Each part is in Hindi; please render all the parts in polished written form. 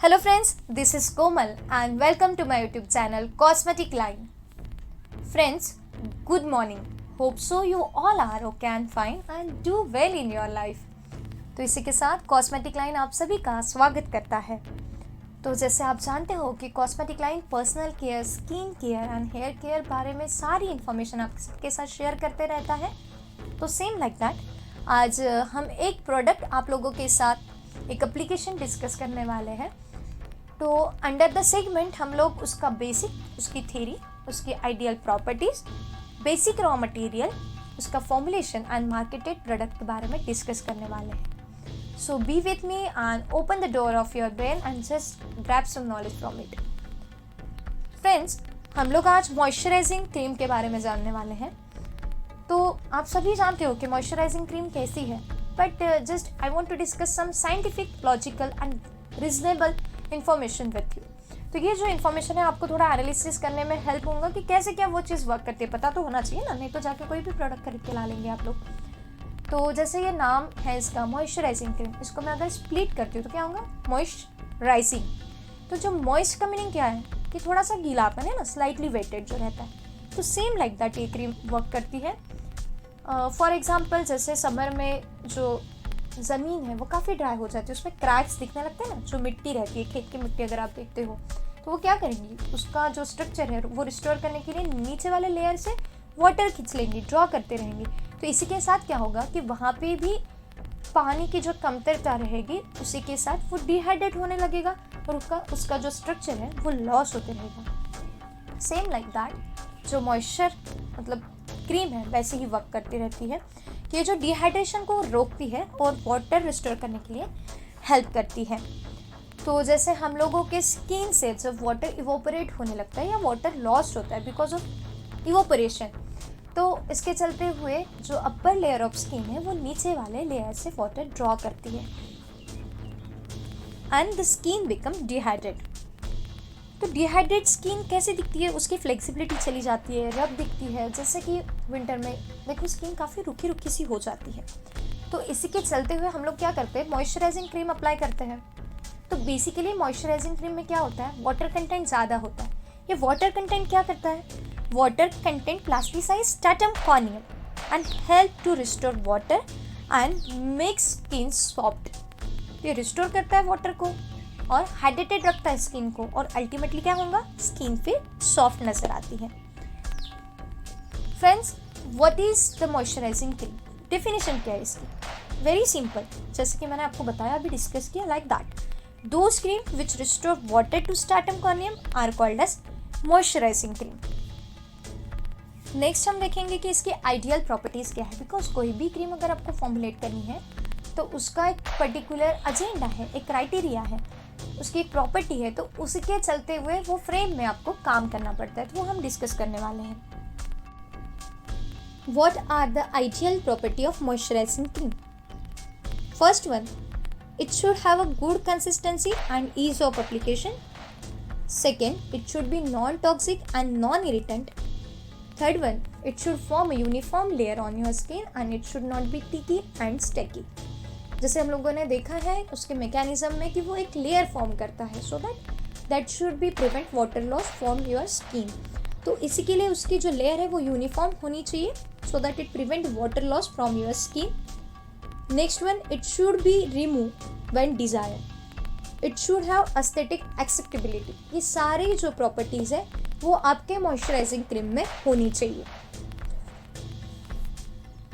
Hello friends, this is Komal and welcome to my YouTube channel Cosmetic Line. Friends, good morning. Hope so you all are okay and fine and do well in your life. तो इसी के साथ कॉस्मेटिक लाइन आप सभी का स्वागत करता है। तो जैसे आप जानते हो कि cosmetic line personal care, skin care and hair care बारे में सारी इन्फॉर्मेशन आपके साथ शेयर करते रहता है। तो सेम लाइक दैट आज हम एक प्रोडक्ट आप लोगों के साथ एक एप्लीकेशन डिस्कस करने वाले हैं। तो अंडर द सेगमेंट हम लोग उसका बेसिक, उसकी थ्योरी, उसकी ideal properties, basic raw material, उसका फॉर्मुलेशन एंड मार्केटेड प्रोडक्ट के बारे में डिस्कस करने वाले हैं। So be with me and open the door of your brain and just grab some knowledge from it. Friends, हम लोग आज मॉइस्चराइजिंग क्रीम के बारे में जानने वाले हैं। तो आप सभी जानते हो कि मॉइस्चराइजिंग क्रीम कैसी है, but just I want to discuss some scientific, logical and reasonable information with you. तो ये जो इन्फॉर्मेशन है आपको थोड़ा एनालिसिस करने में हेल्प होगा कि कैसे क्या वो चीज़ वर्क करती है। पता तो होना चाहिए ना, नहीं तो जाके कोई भी प्रोडक्ट खरीद के ला लेंगे आप लोग। तो जैसे ये नाम है इसका मॉइस्चराइजिंग क्रीम, इसको मैं अगर स्प्लिट करती हूँ तो क्या होगा, मॉइस्चराइजिंग। तो जो मॉइस्ट का मीनिंग क्या है कि थोड़ा सा गीलापन है ना, स्लाइटली वेटेड जो रहता है। तो सेम लाइक दैट ये क्रीम वर्क करती है। फॉर एग्जाम्पल जैसे समर में जो ज़मीन है वो काफ़ी ड्राई हो जाती है, उसमें क्रैक्स दिखने लगते हैं ना, जो मिट्टी रहती है, खेत की मिट्टी अगर आप देखते हो तो वो क्या करेंगी, उसका जो स्ट्रक्चर है वो रिस्टोर करने के लिए नीचे वाले लेयर से वाटर खींच लेंगी, ड्रॉ करते रहेंगी। तो इसी के साथ क्या होगा कि वहाँ पे भी पानी की जो कमतरता रहेगी, उसी के साथ वो डिहाइड्रेट होने लगेगा और उसका जो स्ट्रक्चर है वो लॉस होते रहेगा। सेम लाइक दैट जो मॉइस्चर मतलब क्रीम है वैसे ही वर्क करती रहती है कि ये जो डिहाइड्रेशन को रोकती है और वाटर रिस्टोर करने के लिए हेल्प करती है। तो जैसे हम लोगों के स्किन से जब वाटर इवोपरेट होने लगता है या वाटर लॉस्ट होता है बिकॉज ऑफ इवोपरेशन, तो इसके चलते हुए जो अपर लेयर ऑफ स्किन है वो नीचे वाले लेयर से वाटर ड्रॉ करती है and the skin become dehydrate. तो डिहाइड्रेट स्किन कैसे दिखती है, उसकी फ्लेक्सिबिलिटी चली जाती है, रफ दिखती है। जैसे कि विंटर में देखो स्किन काफ़ी रुखी रुखी सी हो जाती है। तो इसी के चलते हुए हम लोग क्या करते हैं, मॉइस्चराइजिंग क्रीम अप्लाई करते हैं। तो बेसिकली मॉइस्चराइजिंग क्रीम में क्या होता है, वाटर कंटेंट ज़्यादा होता है। ये वाटर कंटेंट क्या करता है, water content plasticize stratum corneum and help to restore water and make skin soft. ये रिस्टोर करता है वाटर को और हाइड्रेटेड रखता है स्किन को, और अल्टीमेटली क्या होगा, स्किन फिर सॉफ्ट नजर आती है। Friends, what is the moisturising cream, definition क्या है इसकी, वेरी सिंपल। जैसे कि मैंने आपको बताया, अभी डिस्कस किया, like that those cream which restore water to stratum corneum are called as moisturising cream. Next हम देखेंगे कि इसकी आइडियल प्रॉपर्टीज क्या है, बिकॉज कोई भी क्रीम अगर आपको फॉर्मुलेट करनी है तो उसका एक पर्टिकुलर एजेंडा है, एक क्राइटेरिया है, उसकी एक प्रॉपर्टी है। तो उसके चलते हुए वो फ्रेम में आपको काम करना पड़ता है। तो वो हम डिस्कस करने वाले हैं। What are the ideal property of moisturizing cream? First one, it should have a good consistency and ease of application. Second, it should be non-toxic and non-irritant. Third one, it should form a uniform layer on your skin and it should not be sticky and sticky. जैसे हम लोगों ने देखा है उसके मैकेनिज्म में कि वो एक लेयर फॉर्म करता है, so that should be prevent water loss from your skin. तो इसी के लिए उसकी जो लेयर है वो यूनिफॉर्म होनी चाहिए, so that it prevent water loss from your skin. Next one, it should be remove when desire. It should have aesthetic acceptability. ये सारी जो प्रॉपर्टीज है वो आपके मॉइस्चराइजिंग क्रीम में होनी चाहिए।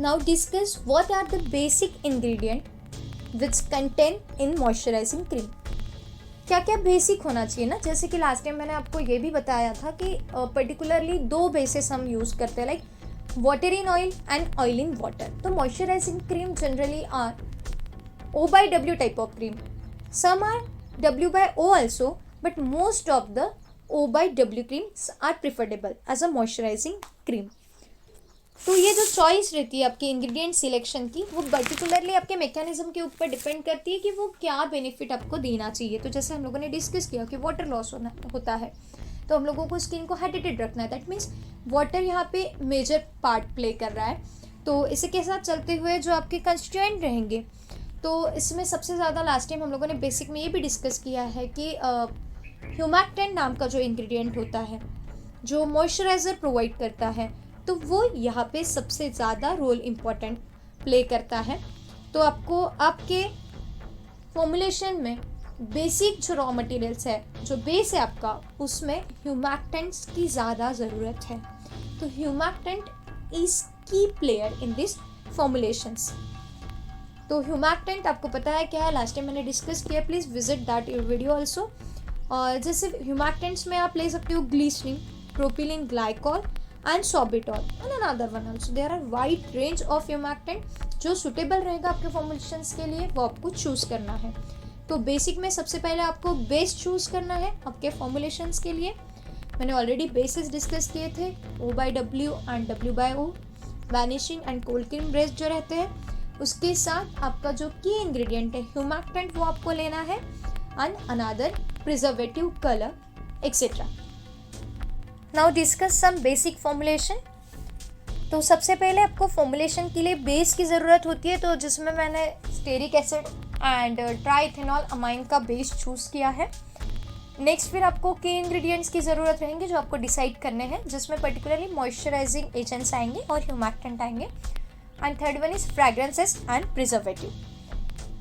Now discuss what are the basic ingredient which contain in moisturising cream. क्या क्या बेसिक होना चाहिए ना, जैसे कि लास्ट टाइम मैंने आपको ये भी बताया था कि पर्टिकुलरली दो बेसिस हम यूज़ करते हैं, like water in oil and oil in water. तो moisturizing cream generally are O/W type of cream, some are W/O also, but most of the O/W creams are preferable as a moisturizing cream. तो ये जो चॉइस रहती है आपकी इंग्रेडिएंट सिलेक्शन की, वो पर्टिकुलरली आपके मैकेनिज्म के ऊपर डिपेंड करती है कि वो क्या बेनिफिट आपको देना चाहिए। तो जैसे हम लोगों ने डिस्कस किया कि वाटर लॉस होता है, तो हम लोगों को स्किन को हाइड्रेटेड रखना है। दैट मीन्स वाटर यहाँ पे मेजर पार्ट प्ले कर रहा है। तो इसी के साथ चलते हुए जो आपके कंस्टिट्यूएंट रहेंगे, तो इसमें सबसे ज़्यादा लास्ट टाइम हम लोगों ने बेसिक में ये भी डिस्कस किया है कि ह्यूमैक्टेंट नाम का जो इंग्रेडिएंट होता है जो मॉइस्चराइज़र प्रोवाइड करता है, तो वो यहाँ पे सबसे ज़्यादा रोल इम्पोर्टेंट प्ले करता है। तो आपको आपके फॉर्मुलेशन में बेसिक जो रॉ मटेरियल्स है, जो बेस है आपका, उसमें ह्यूमैक्टेंट्स की ज़्यादा ज़रूरत है। तो humectant is key player in this formulations. तो ह्यूमैक्टेंट आपको पता है क्या है, लास्ट टाइम मैंने डिस्कस किया, please visit that your video also. और जैसे ह्यूमैक्टेंट्स में आप ले सकते हो glycerin, propylene glycol and sorbitol and another one also. There are wide range of humectant जो सुटेबल रहेगा आपके फॉर्मुलेशंस के लिए, वो आपको चूज़ करना है। तो बेसिक में सबसे पहले आपको बेस चूज़ करना है आपके फॉर्मुलेशंस के लिए। मैंने ऑलरेडी बेसिस डिस्कस किए थे, O/W and W/O, vanishing and cold cream base जो रहते हैं। उसके साथ आपका जो की इंग्रेडिएंट है ह्यूमैक्टेंट, वो आपको लेना है, and another preservative, colour etcetera. Now discuss some basic formulation. तो सबसे पहले आपको फॉर्मुलेशन के लिए बेस की ज़रूरत होती है, तो जिसमें मैंने steric acid and triethanol amine का बेस चूज़ किया है। नेक्स्ट फिर आपको की इंग्रेडिएंट्स की ज़रूरत रहेंगे जो आपको डिसाइड करने हैं, जिसमें पर्टिकुलरली मॉइस्चराइजिंग एजेंट्स आएंगे और ह्यूमैक्टेंट आएंगे। And third one is fragrances and preservative.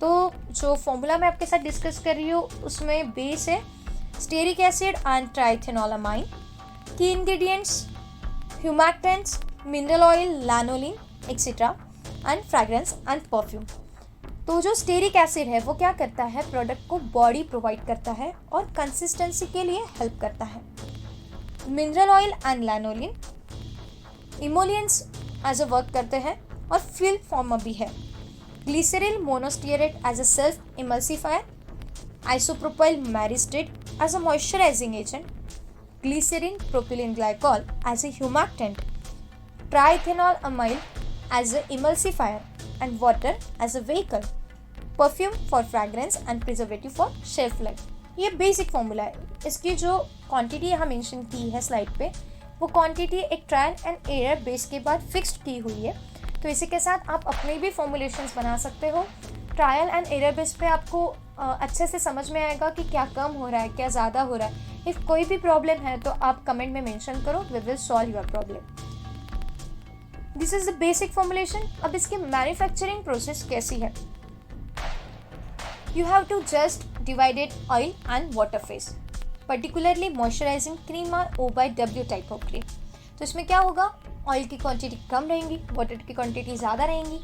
तो जो फॉर्मूला मैं आपके साथ डिस्कस कर रही हूँ उसमें बेस है stearic acid and triethanol amine, key ingredients humectants, mineral oil, lanolin etcetera, and fragrance and perfume. तो जो स्टेरिक एसिड है वो क्या करता है, प्रोडक्ट को बॉडी प्रोवाइड करता है और कंसिस्टेंसी के लिए हेल्प करता है। Mineral oil and lanolin emollients as a work करते हैं और फिल्म फॉर्मर भी है। Glycerin monostearate as a self emulsifier, isopropyl myristate as a moisturizing agent, glycerin propylene glycol as a humectant, triethanol amine as a emulsifier, and water as a vehicle, perfume for fragrance and preservative for shelf life। ये बेसिक फॉर्मूला है। इसकी जो क्वांटिटी यहाँ मेंशन की है स्लाइड पे, वो क्वांटिटी एक ट्रायल एंड एरर बेस के बाद फिक्स्ड की हुई है। तो इसी के साथ आप अपने भी फॉर्मुलेशंस बना सकते हो। ट्रायल एंड एरर बेस पे आपको अच्छे से समझ में आएगा कि क्या कम हो रहा है, क्या ज़्यादा हो रहा है। इफ़ कोई भी प्रॉब्लम है तो आप कमेंट में मेंशन करो, we will solve your problem. This is the basic formulation. अब इसकी मैन्युफैक्चरिंग प्रोसेस कैसी है, you have to just divided oil and water phase, particularly moisturising cream और O/W टाइप ऑफ क्रीम। तो इसमें क्या होगा, ऑयल की क्वांटिटी कम रहेंगी, वाटर की क्वांटिटी ज़्यादा रहेंगी।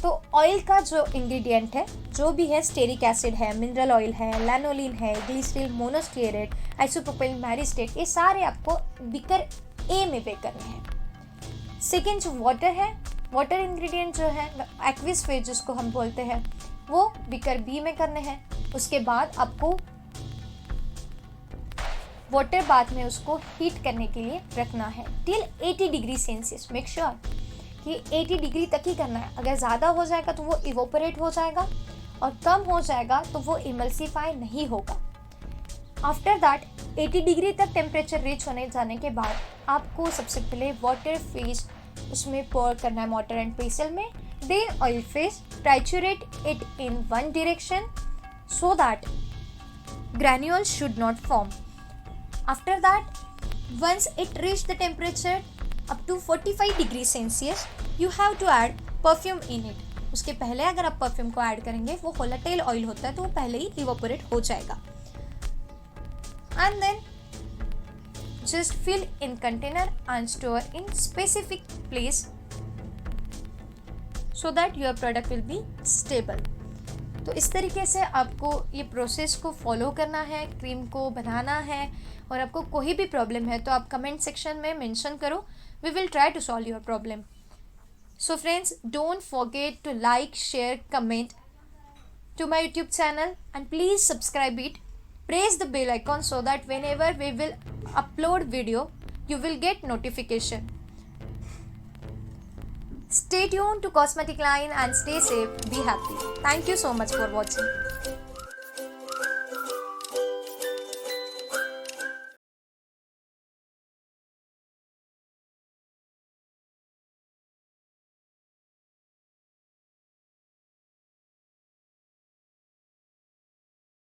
तो ऑयल का जो इंग्रेडिएंट है, जो भी है, स्टेरिक एसिड है, मिनरल ऑयल है, लैनोलिन है, ग्लिसरीन मोनोस्टीरेट, आइसोप्रोपाइल मैरिस्टेट, ये सारे आपको बिकर ए में पे करने हैं। सेकेंड जो वाटर है, वाटर इंग्रेडिएंट जो है एक्विस फेज जिसको हम बोलते हैं, वो बिकर बी में करने हैं। उसके बाद आपको वाटर बाथ में उसको हीट करने के लिए रखना है till 80 degree Celsius. Make sure कि 80 डिग्री तक ही करना है। अगर ज़्यादा हो जाएगा तो वो इवोपरेट हो जाएगा और कम हो जाएगा तो वो इमल्सीफाई नहीं होगा। आफ्टर दैट 80 डिग्री तक टेम्परेचर रीच होने जाने के बाद आपको सबसे पहले वाटर फेज उसमें पोर करना है मोटर एंड पेसल में। Then oil phase, triturate it in one direction so that granules should not form. After that, once it reach the temperature up to 45 degrees Celsius, you have to add perfume in it. उसके पहले अगर आप परफ्यूम को ऐड करेंगे, वो वोलेटाइल ऑयल होता है तो वो पहले ही इवोपोरेट हो जाएगा। And then just fill in container and store in specific place so that your product will be stable. तो इस तरीके से आपको ये प्रोसेस को फॉलो करना है, क्रीम को बनाना है। और आपको कोई भी प्रॉब्लम है तो आप कमेंट सेक्शन में मेंशन करो, we will try to solve your problem. So friends, don't forget to like, share, comment to my YouTube channel and please subscribe it. Press the bell icon so that whenever we will upload video, you will get notification. Stay tuned to Cosmetic Line and stay safe, be happy. Thank you so much for watching.